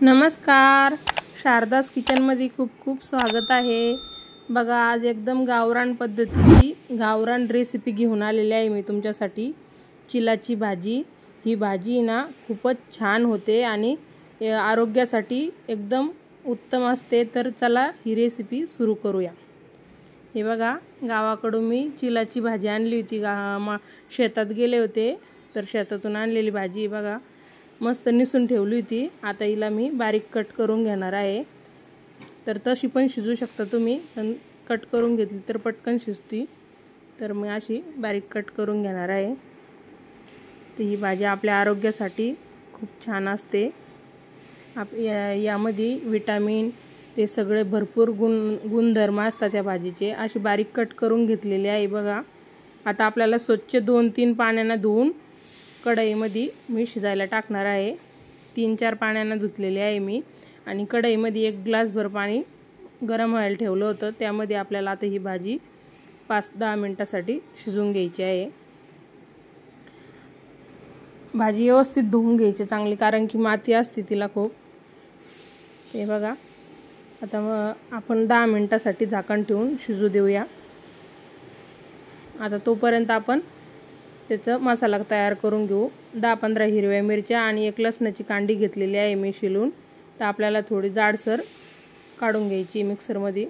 नमस्कार, शारदास किचनमध्ये खूप खूप स्वागत आहे। बघा, आज एकदम गावरान पद्धतीची गावरान रेसिपी घेऊन आलेली आहे मी तुमच्यासाठी। चिलाची भाजी। ही भाजी ना खूपच छान होते आणि आरोग्यासाठी एकदम उत्तम असते। तर चला ही रेसिपी सुरू करूया। हे बघा, गावाकडून मी चिलाची भाजी आणली होती। शेतात गेले होते तर शेतातून आणलेली भाजी बघा, मस्त निसून ठेवली होती। आता हिला मी बारीक कट करून घेणार आहे। तर तशी पण शिजू शकता तुम्ही, पण कट करून घेतली तर पटकन शिजती। तर मी अशी बारीक कट करून घेणार आहे। तर ही भाजी आपल्या आरोग्यासाठी खूप छान असते। यामध्ये विटामिन ते सगळे भरपूर गुणधर्म असतात या भाजीचे। अशी बारीक कट करून घेतलेली आहे बघा। आता आपल्याला स्वच्छ 2-3 पाण्याने धुवून कढईमध्ये मी शिजायला टाकणार आहे। 3-4 पाण्याने धुतलेले आहे मी आणि कढईमध्ये 1 ग्लासभर पाणी गरम व्हायला ठेवलं होतं। त्यामध्ये आपल्याला आता ही भाजी 5-10 मिनिटासाठी शिजवून घ्यायची आहे। भाजी व्यवस्थित धुवून घ्यायची चांगली, कारण की माती असते तिला खूप। हे बघा, आता आपण 10 मिनिटासाठी झाकण ठेवून शिजू देऊया। आता तोपर्यंत आपण त्याचा मसाला तयार करून घेऊ। 10-15 हिरव्या मिरच्या आणि 1 लसणाची कांडी घेतलेली आहे मी शिलून। तर आपल्याला थोडी जाडसर काढून घ्यायची मिक्सरमध्ये।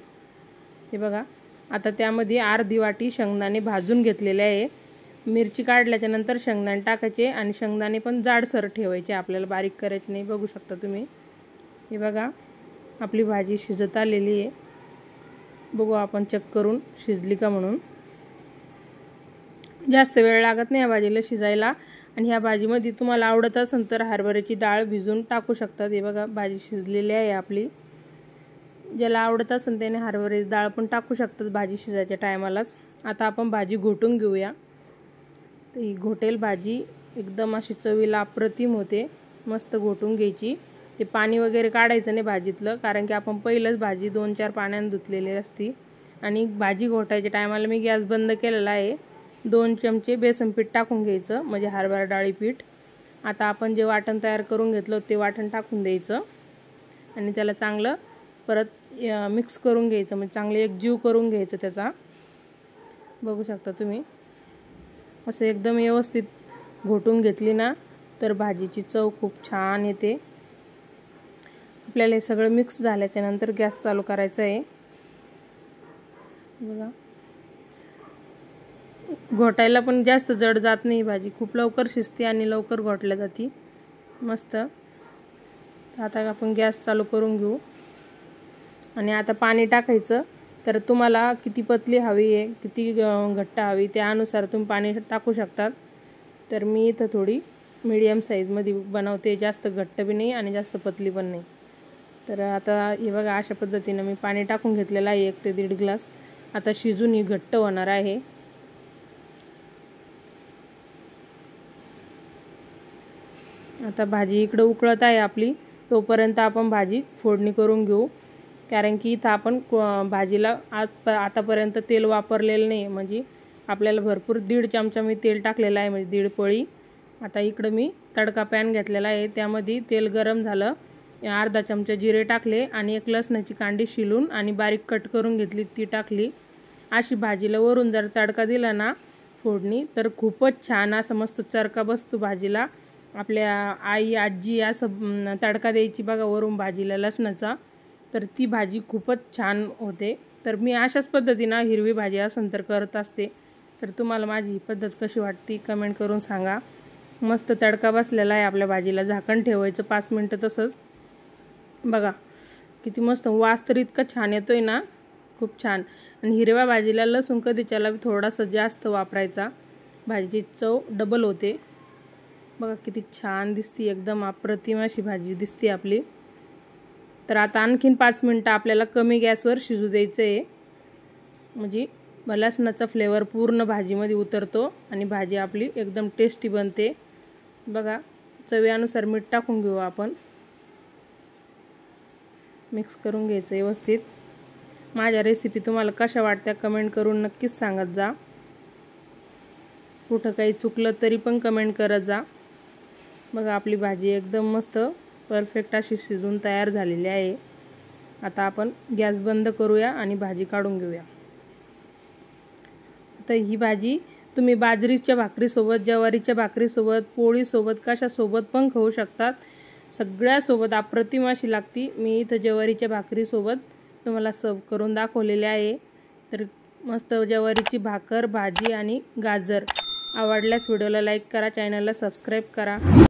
हे बघा, आता त्यामध्ये अर्धी वाटी शेंगदाणे भाजून घेतलेले आहे। मिरची काढल्याच्या नंतर शेंगदाणे टाकायचे आणि शेंगदाणे पण जाडसर ठेवायचे, आपल्याला बारीक करायचे नाही। बघू शकता तुम्ही। हे बघा, आपली भाजी शिजत आलेली आहे। बघू आपण चेक करून शिजली का म्हणून। जास्त वेळ लागत नाही या भाजीला शिजायला। आणि ह्या भाजीमध्ये तुम्हाला आवडत असेल तर हरभऱ्याची डाळ भिजवून टाकू शकतात। हे बघा, भाजी शिजलेली आहे आपली। ज्याला आवडत असेल त्याने हरभऱ्याची डाळ पण टाकू शकतात भाजी शिजायच्या टायमालाच। आता आपण भाजी घोटून घेऊया। तर ही घोटेल भाजी एकदम अशी चवीला अप्रतिम होते। मस्त घोटून घ्यायची। ते पाणी वगैरे काढायचं नाही भाजीतलं, कारण की आपण पहिलंच भाजी 2-4 पाण्याने धुतलेली असती। आणि भाजी घोटायच्या टायमाला मी गॅस बंद केलेला आहे। 2 चमचे बेसन पीठ टाकून घ्यायचं, म्हणजे हरभरा डाळी पीठ। आता आपण जे वाटण तयार करून घेतलं ते वाटण टाकून द्यायचं आणि त्याला चांगलं परत मिक्स करून घ्यायचं, म्हणजे चांगले एकजीव करून घ्यायचं त्याचा। बघू शकता तुम्ही, असं एकदम व्यवस्थित घोटून घेतली ना तर भाजीची चव खूप छान येते। आपल्याला हे सगळं मिक्स झाल्याच्या नंतर गॅस चालू करायचा आहे। बघा, घोटायला पण जास्त जड जात नाही भाजी, खूप लवकर शिजते आणि लवकर घोटल्या जाते मस्त। आता आपण गॅस चालू करून घेऊ आणि आता पाणी टाकायचं। तर तुम्हाला किती पतली हवी आहे, किती घट्ट हवी, त्यानुसार तुम्ही पाणी टाकू शकतात। तर मी इथं थोडी मीडियम साईजमध्ये बनवते, जास्त घट्ट बी नाही आणि जास्त पतली पण नाही। तर आता हे बघा, अशा पद्धतीनं मी पाणी टाकून घेतलेलं आहे 1 ते 1.5 ग्लास। आता शिजून ही घट्ट होणार आहे। आता भाजी इकडं उकळत आहे आपली, तोपर्यंत आपण भाजी फोडणी करून घेऊ। कारण की इथं आपण भाजीला आतापर्यंत तेल वापरलेलं नाही, म्हणजे आपल्याला भरपूर 1.5 चमचा मी तेल टाकलेलं आहे, म्हणजे 1.5 पळी। आता इकडं मी तडका पॅन घेतलेला आहे, त्यामध्ये तेल गरम झालं, अर्धा चमचा जिरे टाकले आणि 1 लसणाची कांडी शिलून आणि बारीक कट करून घेतली ती टाकली। अशी भाजीला वरून जर तडका दिला ना फोडणी, तर खूपच छान असं मस्त चरका बसतो भाजीला। आपल्या आई आजी असं तडका द्यायची बघा वरून भाजीला लसणाचा, तर ती भाजी खूपच छान होते। तर मी अशाच पद्धतीनं हिरवी भाजी असेल तर करत असते। तर तुम्हाला माझी ही पद्धत कशी वाटते कमेंट करून सांगा। मस्त तडका बसलेला आहे आपल्या भाजीला, झाकण ठेवायचं 5 मिनटं तसंच। बघा किती मस्त वास तर इतका छान येतोय ना, खूप छान। आणि हिरव्या भाजीला लसूण कधीच्याला थोडासा जास्त वापरायचा, भाजीची चव डबल होते। बघा किती छान दिसते, एकदम अप्रतिम अशी भाजी दिसते आपली। तर आता आणखीन 5 मिनटं आपल्याला कमी गॅसवर शिजू द्यायचं आहे, म्हणजे लसणाचा फ्लेवर पूर्ण भाजीमध्ये उतरतो आणि भाजी आपली एकदम टेस्टी बनते। बघा, चवीनुसार मीठ टाकून घेऊ आपण, मिक्स करून घ्यायचं व्यवस्थित। माझ्या रेसिपी तुम्हाला कशा वाटत्या कमेंट करून नक्कीच सांगत जा। कुठं काही चुकलं तरी पण कमेंट करत जा। बघा, आपली भाजी एकदम मस्त परफेक्ट अशी शिजून तयार झालेली आहे। आता आपण गॅस बंद करूया आणि भाजी काढून घेऊया। आता ही भाजी तुम्ही बाजरीच्या भाकरीसोबत, ज्वारीच्या भाकरीसोबत, पोळीसोबत कशासोबत पण खाऊ शकतात। सगळ्यासोबत अप्रतिम अशी लागती। मी इथं ज्वारीच्या भाकरीसोबत तुम्हाला सर्व करून दाखवलेले आहे। तर मस्त ज्वारीची भाकर, भाजी आणि गाजर। आवडल्यास व्हिडिओला लाईक करा, चॅनलला सबस्क्राईब करा।